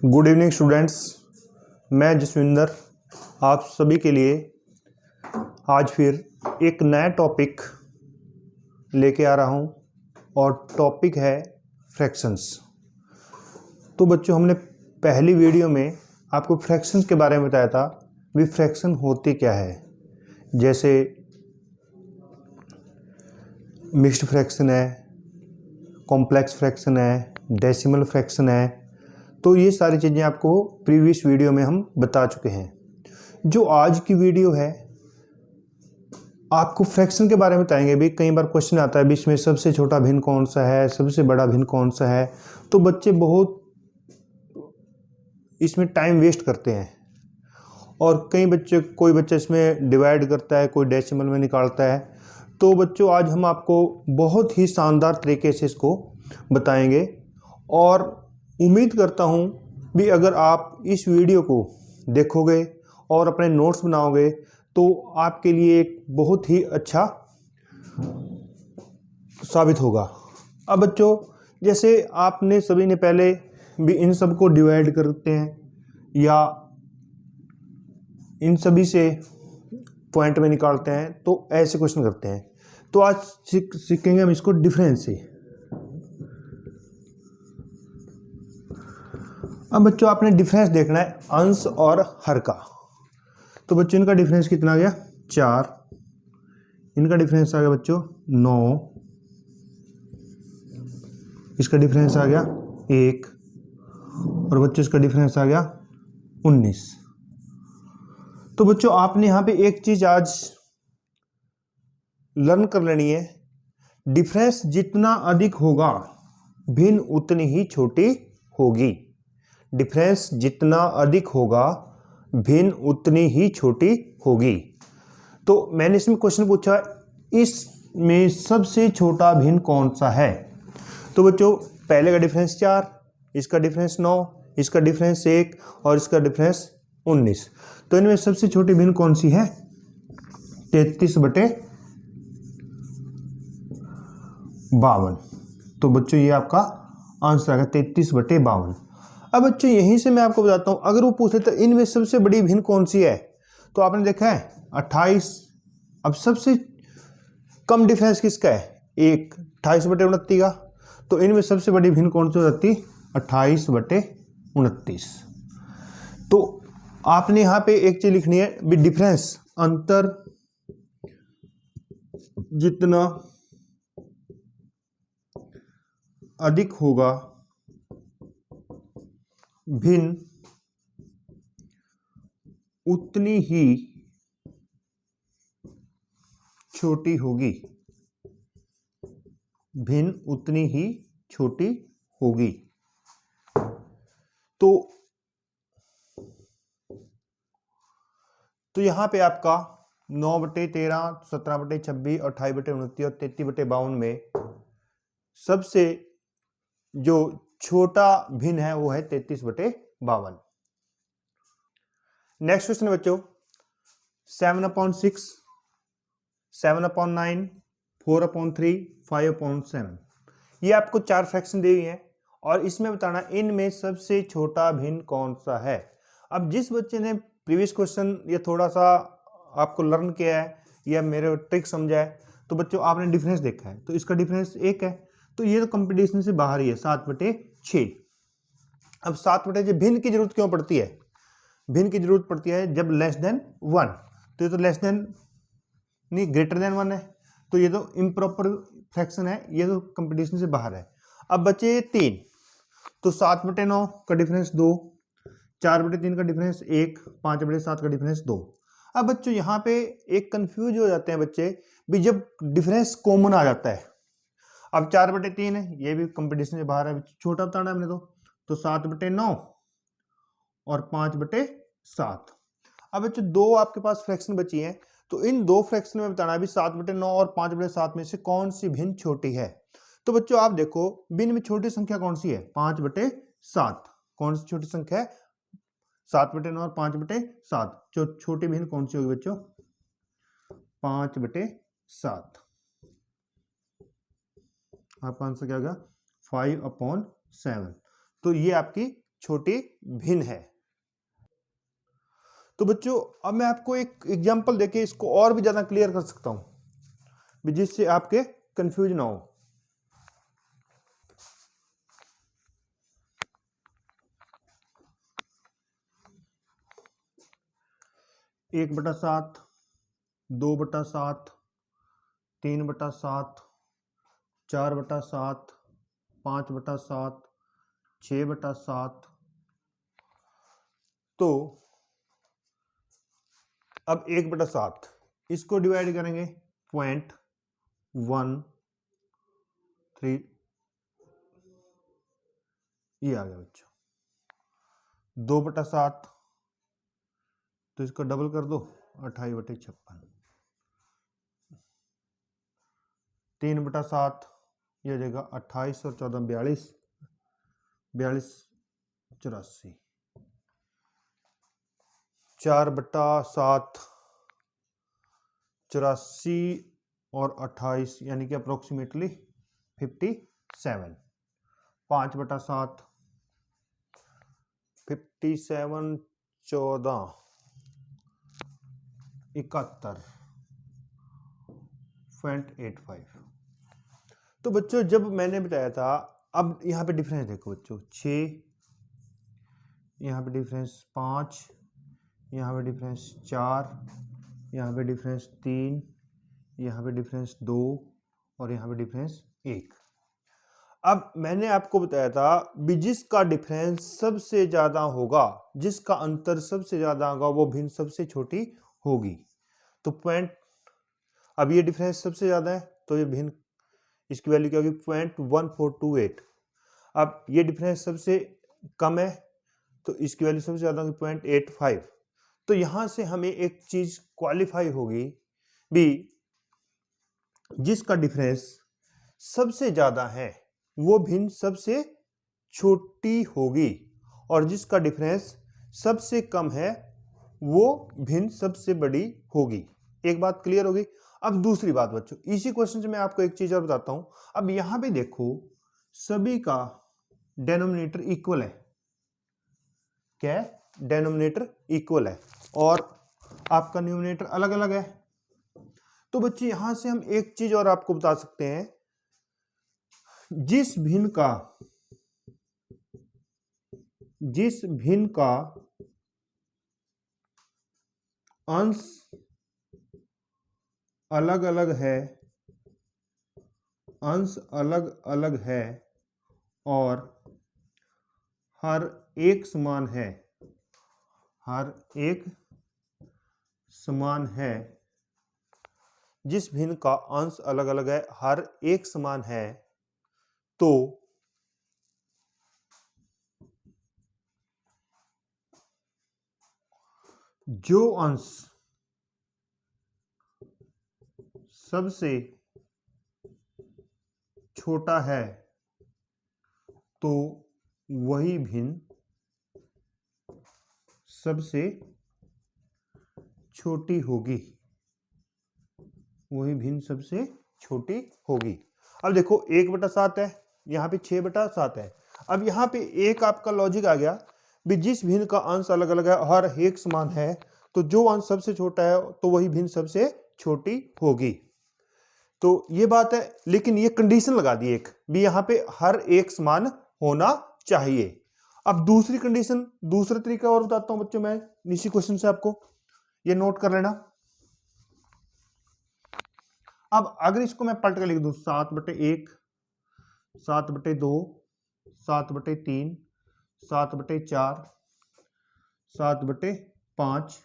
Good evening students, मैं जसविंदर आप सभी के लिए आज फिर एक नया टॉपिक लेके आ रहा हूँ और टॉपिक है फ्रैक्शंस। तो बच्चों, हमने पहली वीडियो में आपको फ्रैक्शंस के बारे में बताया था भी फ्रैक्शन होते क्या है। जैसे मिक्स्ड फ्रैक्शन है, कॉम्प्लेक्स फ्रैक्शन है, डेसिमल फ्रैक्शन है। तो ये सारी चीज़ें आपको प्रीवियस वीडियो में हम बता चुके हैं। जो आज की वीडियो है आपको फ्रैक्शन के बारे में बताएंगे। भी कई बार क्वेश्चन आता है बीच में सबसे छोटा भिन्न कौन सा है, सबसे बड़ा भिन्न कौन सा है। तो बच्चे बहुत इसमें टाइम वेस्ट करते हैं और कोई बच्चा इसमें डिवाइड करता है, कोई डेसिमल में निकालता है। तो बच्चों, आज हम आपको बहुत ही शानदार तरीके से इसको बताएंगे और उम्मीद करता हूँ भी अगर आप इस वीडियो को देखोगे और अपने नोट्स बनाओगे तो आपके लिए एक बहुत ही अच्छा साबित होगा। अब बच्चों, जैसे आपने सभी ने पहले भी इन सब को डिवाइड करते हैं या इन सभी से पॉइंट में निकालते हैं, तो ऐसे क्वेश्चन करते हैं। तो आज सीखेंगे हम इसको डिफरेंस से। अब बच्चों, आपने डिफरेंस देखना है अंश और हर का। तो बच्चों, इनका डिफरेंस कितना आ गया 4, इनका डिफरेंस आ गया बच्चों 9, इसका डिफरेंस आ गया 1 और बच्चों इसका डिफरेंस आ गया 19। तो बच्चों, आपने यहाँ पे एक चीज आज लर्न कर लेनी है, डिफरेंस जितना अधिक होगा भिन्न उतनी ही छोटी होगी। डिफरेंस जितना अधिक होगा भिन्न उतनी ही छोटी होगी। तो मैंने इसमें क्वेश्चन पूछा, इसमें सबसे छोटा भिन्न कौन सा है। तो बच्चों, पहले का डिफरेंस 4, इसका डिफरेंस 9, इसका डिफरेंस 1 और इसका डिफरेंस 19। तो इनमें सबसे छोटी भिन्न कौन सी है 33/52। तो बच्चों, ये आपका आंसर आएगा 33/52। अब बच्चों, यहीं से मैं आपको बताता हूं, अगर वो पूछ लेता इनमें सबसे बड़ी भिन्न कौन सी है, तो आपने देखा है 28। अब सबसे कम डिफरेंस किसका है 1, 28/29 का। तो इनमें सबसे बड़ी भिन्न कौन सी हो जाती 28/29। तो आपने यहां पे एक चीज लिखनी है भी डिफरेंस अंतर जितना अधिक होगा भिन्न उतनी ही छोटी होगी। भिन्न उतनी ही छोटी होगी। तो यहां पे आपका 9/13, 17/26 और 28/29 और 33/52 में सबसे जो छोटा भिन्न है वो है 33/52। नेक्स्ट क्वेश्चन बच्चों, 7/6, 7/9, 4/3, 5/7। ये आपको 4 फ्रैक्शन दी हुई हैं और इसमें बताना इनमें सबसे छोटा भिन्न कौन सा है। अब जिस बच्चे ने प्रीवियस क्वेश्चन ये थोड़ा सा आपको लर्न किया है या मेरे ट्रिक समझा है, तो बच्चों आपने डिफरेंस देखा है, तो इसका डिफरेंस 1 है। तो ये तो कंपटीशन से बाहर ही है 7/6। अब 7/6 भिन्न की जरूरत क्यों पड़ती है, भिन्न की जरूरत पड़ती है जब लेस देन 1। तो ये तो लेस देन नहीं ग्रेटर देन 1 है, तो ये तो इम्प्रॉपर फ्रैक्शन है, ये तो कंपटीशन से बाहर है। अब बचे 3, तो 7/9 का डिफरेंस 2, 4/3 का डिफरेंस 1, 5/7 का डिफरेंस 2। अब बच्चों, यहाँ पे एक कंफ्यूज हो जाते हैं बच्चे भी जब डिफरेंस कॉमन आ जाता है। अब 4/3 है, ये भी कंपटीशन से बाहर है, छोटा बताना है हमने तो 7/9 और 5/7। अब बच्चों, 2 आपके पास फ्रैक्शन बची हैं, तो इन 2 फ्रैक्शन में बताना है भी 7/9 और 5/7 में से कौन सी भिन्न छोटी है। तो बच्चों आप देखो, भिन्न में छोटी संख्या कौन सी है 5/7। कौन सी छोटी संख्या है 7/9 और 5/7। जो छोटी भिन्न कौन सी होगी बच्चों 5/7। आपका आंसर क्या होगा 5/7। तो ये आपकी छोटी भिन्न है। तो बच्चों अब मैं आपको एक एग्जांपल देके इसको और भी ज्यादा क्लियर कर सकता हूं जिससे आपके कंफ्यूज ना हो। 1/7, 2/7, 3/7, 4/7, 5/7, 6/7। तो अब 1/7 इसको डिवाइड करेंगे 0.13, ये आ गया बच्चों। 2/7 तो इसको डबल कर दो 28/56। 3/7 ये हो जाएगा 28 और 14 42, 42 84। 4/7 84 और 28 यानी कि अप्रोक्सीमेटली 57। 5/7 57, 14 71.85। तो बच्चों जब मैंने बताया था, अब यहाँ पे डिफरेंस देखो बच्चों, 6, यहाँ पे डिफरेंस 5, यहाँ पे डिफरेंस 4, यहाँ पे डिफरेंस 3, यहाँ पे डिफरेंस 2 और यहाँ पे डिफरेंस 1। अब मैंने आपको बताया था भी जिसका डिफरेंस सबसे ज्यादा होगा, जिसका अंतर सबसे ज्यादा होगा, वो भिन्न सबसे छोटी होगी। तो पॉइंट, अब ये डिफरेंस सबसे ज्यादा है तो ये भिन्न, इसकी वैल्यू क्या होगी 0.1428। अब ये डिफरेंस सबसे कम है तो इसकी वैल्यू सबसे ज्यादा होगी 0.85। तो यहां से हमें एक चीज क्वालिफाई होगी भी, जिसका डिफरेंस सबसे ज्यादा है वो भिन्न सबसे छोटी होगी, और जिसका डिफरेंस सबसे कम है वो भिन्न सबसे बड़ी होगी। एक बात क्लियर होगी। अब दूसरी बात बच्चों, इसी क्वेश्चन से मैं आपको एक चीज और बताता हूं। अब यहां पे देखो सभी का डेनोमिनेटर इक्वल है। क्या है? डेनोमिनेटर इक्वल है और आपका न्यूमरेटर अलग अलग है। तो बच्चे यहां से हम एक चीज और आपको बता सकते हैं, जिस भिन्न का अंश अलग अलग है, अंश अलग अलग है और हर एक समान है, हर एक समान है, जिस भिन्न का अंश अलग अलग है हर एक समान है, तो जो अंश सबसे छोटा है तो वही भिन्न सबसे छोटी होगी, वही भिन्न सबसे छोटी होगी। अब देखो 1/7 है, यहाँ पे 6/7 है। अब यहाँ पे एक आपका लॉजिक आ गया भी, जिस भिन्न का अंश अलग अलग है हर एक समान है, तो जो अंश सबसे छोटा है तो वही भिन्न सबसे छोटी होगी। तो ये बात है, लेकिन ये कंडीशन लगा दी एक भी, यहाँ पे हर एक समान होना चाहिए। अब दूसरी कंडीशन, दूसरा तरीका और बताता हूं बच्चों मैं इसी क्वेश्चन से, आपको ये नोट कर लेना। अब अगर इसको मैं पलट के लिख दूं 7/1, 7/2, 7/3, 7/4, 7/5,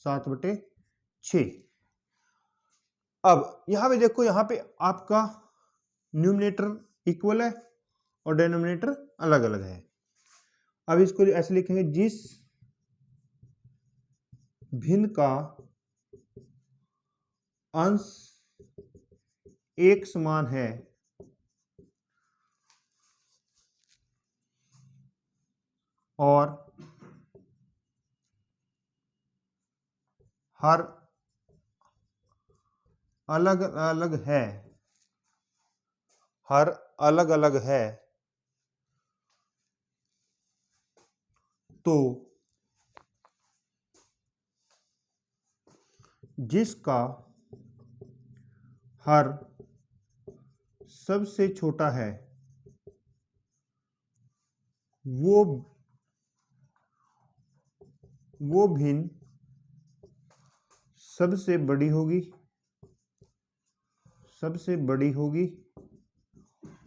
7/6। अब यहां पे देखो, यहां पे आपका न्यूमरेटर इक्वल है और डिनोमिनेटर अलग अलग है। अब इसको ऐसे लिखेंगे, जिस भिन्न का अंश एक समान है और हर अलग अलग है, हर अलग अलग है, तो जिसका हर सबसे छोटा है वो भिन्न सबसे बड़ी होगी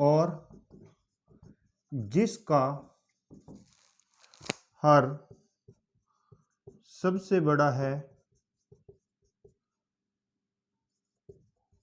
और जिसका हर सबसे बड़ा है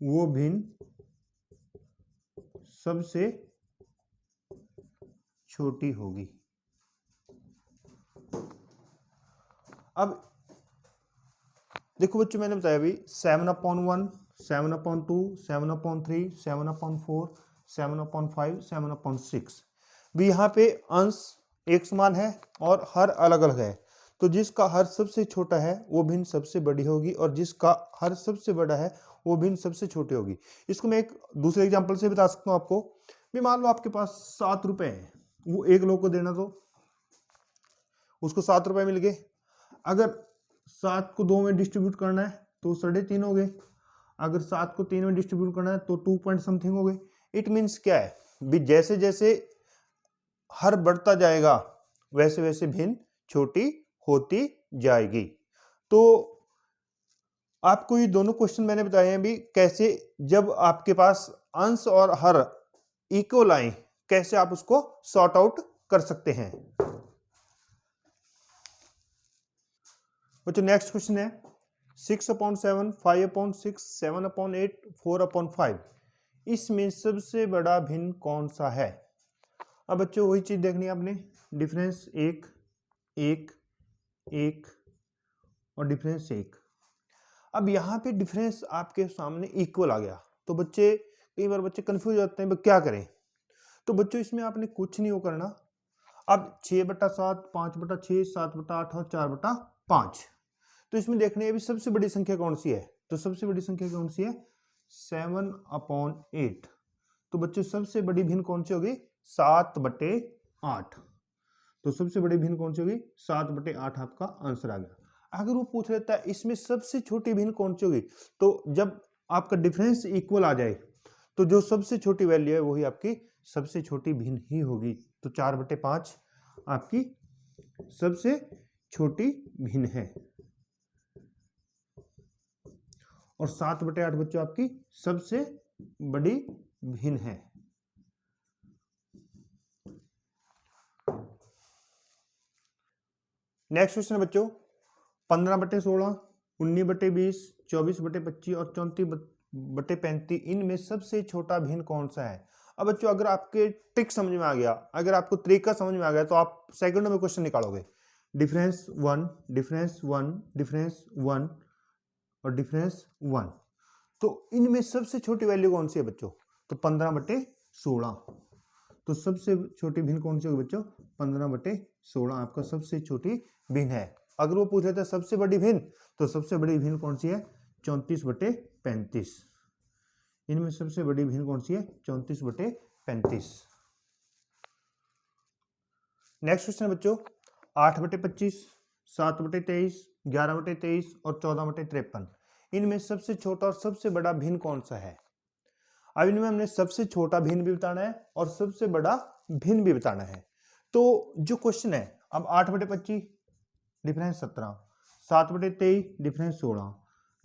वो भिन्न सबसे छोटी होगी। अब देखो बच्चों, मैंने बताया अभी 7/1, 7/2, 7/3, 7/4, 7/5, 7/6 भी यहाँ पे अंश एक समान है और हर अलग अलग है। तो जिसका हर सबसे छोटा है वो भिन्न सबसे बड़ी होगी और जिसका हर सबसे बड़ा है वो भिन्न सबसे छोटी होगी। इसको मैं एक दूसरे एग्जांपल से बता सकता हूँ आपको भी। मान लो आपके पास 7 रुपए हैं, वो एक लोग को देना, तो उसको 7 रुपए मिल गए। अगर 7 को 2 में डिस्ट्रीब्यूट करना है तो 3.5 हो गए। अगर 7 को 3 में डिस्ट्रीब्यूट करना है तो 2 पॉइंट समथिंग हो गए। इट मीन्स क्या है भी, जैसे जैसे हर बढ़ता जाएगा वैसे वैसे भिन्न छोटी होती जाएगी। तो आपको ये दोनों क्वेश्चन मैंने बताए हैं भी, कैसे जब आपके पास अंश और हर इक्वल आए कैसे आप उसको सॉर्ट आउट कर सकते हैं। बच्चों नेक्स्ट क्वेश्चन है 6/7, 5/6, 7/8, 4/5। इसमें सबसे बड़ा भिन्न कौन सा है? अब बच्चों वही चीज देखनी है आपने, डिफरेंस 1, 1, 1 और डिफरेंस 1। अब यहाँ पे डिफरेंस आपके सामने इक्वल आ गया तो बच्चे कई बार कंफ्यूज हो जाते हैं क्या करें। तो बच्चों इसमें आपने कुछ नहीं करना। अब 6/7, 5/6, 7/8 और 4/5। तो इसमें देखने हैं अभी सबसे बड़ी संख्या कौन सी है। तो सबसे बड़ी संख्या कौन सी है? 7/8। तो बच्चों सबसे बड़ी भिन्न कौन सी होगी? 7/8। तो सबसे बड़ी भिन्न कौन सी होगी? 7/8 आपका आंसर आ गया। अगर वो पूछ लेता है इसमें सबसे छोटी भिन्न कौन सी होगी, तो जब आपका डिफरेंस इक्वल आ जाए तो जो सबसे छोटी वैल्यू है वही आपकी सबसे छोटी भिन्न ही होगी। तो 4/5 आपकी सबसे छोटी भिन्न है और 7/8 बच्चों आपकी सबसे बड़ी भिन्न है। नेक्स्ट क्वेश्चन है बच्चों 15/16, 19/20, 24/25 और 34/35। इनमें सबसे छोटा भिन्न कौन सा है? अब बच्चों अगर आपके ट्रिक समझ में आ गया, अगर आपको तरीका समझ में आ गया तो आप सेकंड में क्वेश्चन निकालोगे। डिफरेंस 1, डिफरेंस 1, डिफरेंस 1 और डिफरेंस 1। तो इनमें सबसे छोटी वैल्यू कौन सी है बच्चों? तो 15/16। तो सबसे छोटी भिन्न कौन सी होगी बच्चों? 15/16 आपका सबसे छोटी भिन्न है। अगर वो पूछ लेता है सबसे बड़ी भिन्न, तो सबसे बड़ी भिन्न कौन सी है? 34/35। इनमें सबसे बड़ी भिन्न कौन सी है? 34/35। नेक्स्ट क्वेश्चन है बच्चों 8/25, 7/23, 11/23 और 14/53। इनमें सबसे छोटा और सबसे बड़ा भिन्न कौन सा है? अब इनमें हमने सबसे छोटा भिन्न भी बताना है और सबसे बड़ा भिन्न भी बताना है। तो जो क्वेश्चन है, अब 8/25 डिफरेंस 17, 7/23 डिफरेंस 16,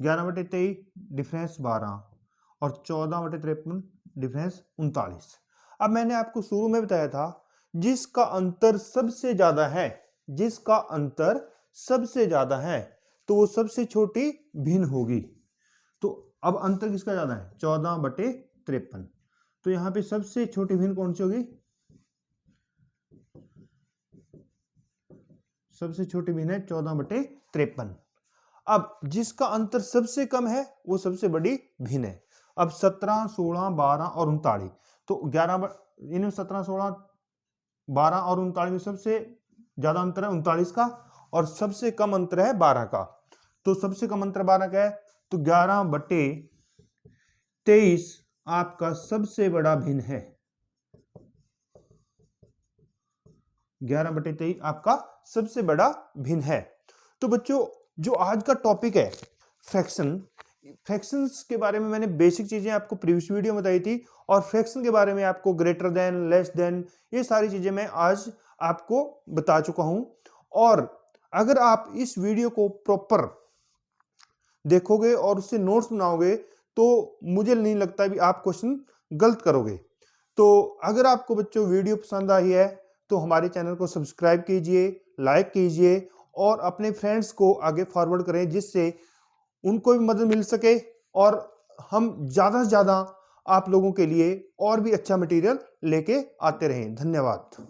11/23 डिफरेंस 12 और 14/53 डिफरेंस 39। अब मैंने आपको शुरू में बताया था जिसका अंतर सबसे ज्यादा है, जिसका अंतर सबसे ज्यादा है तो वो सबसे छोटी भिन्न होगी। तो अब अंतर किसका ज्यादा है? 14/53। तो यहां पे सबसे छोटी भिन्न कौन सी होगी? सबसे छोटी भिन्न है 14/53। अब जिसका अंतर सबसे कम है वो सबसे बड़ी भिन्न है। अब 17, 16, 12 और 39। तो 11 इनमें 17, 16, 12 और 39 में सबसे ज्यादा अंतर है 39 का और सबसे कम अंतर है 12 का। तो सबसे कम अंतर 12 का है तो 11/23 आपका सबसे बड़ा भिन्न है। 11/23 आपका सबसे बड़ा भिन्न है। तो बच्चों, जो आज का टॉपिक है फ्रैक्शंस के बारे में मैंने बेसिक चीजें आपको प्रीवियस वीडियो में बताई थी, और फ्रैक्शन के बारे में आपको ग्रेटर देन, लेस देन, ये सारी चीजें मैं आज आपको बता चुका हूं। और अगर आप इस वीडियो को प्रॉपर देखोगे और उससे नोट्स बनाओगे तो मुझे नहीं लगता भी आप क्वेश्चन गलत करोगे। तो अगर आपको बच्चों वीडियो पसंद आई है तो हमारे चैनल को सब्सक्राइब कीजिए, लाइक कीजिए और अपने फ्रेंड्स को आगे फॉरवर्ड करें, जिससे उनको भी मदद मिल सके और हम ज़्यादा से ज़्यादा आप लोगों के लिए और भी अच्छा मटेरियल लेके आते रहें। धन्यवाद।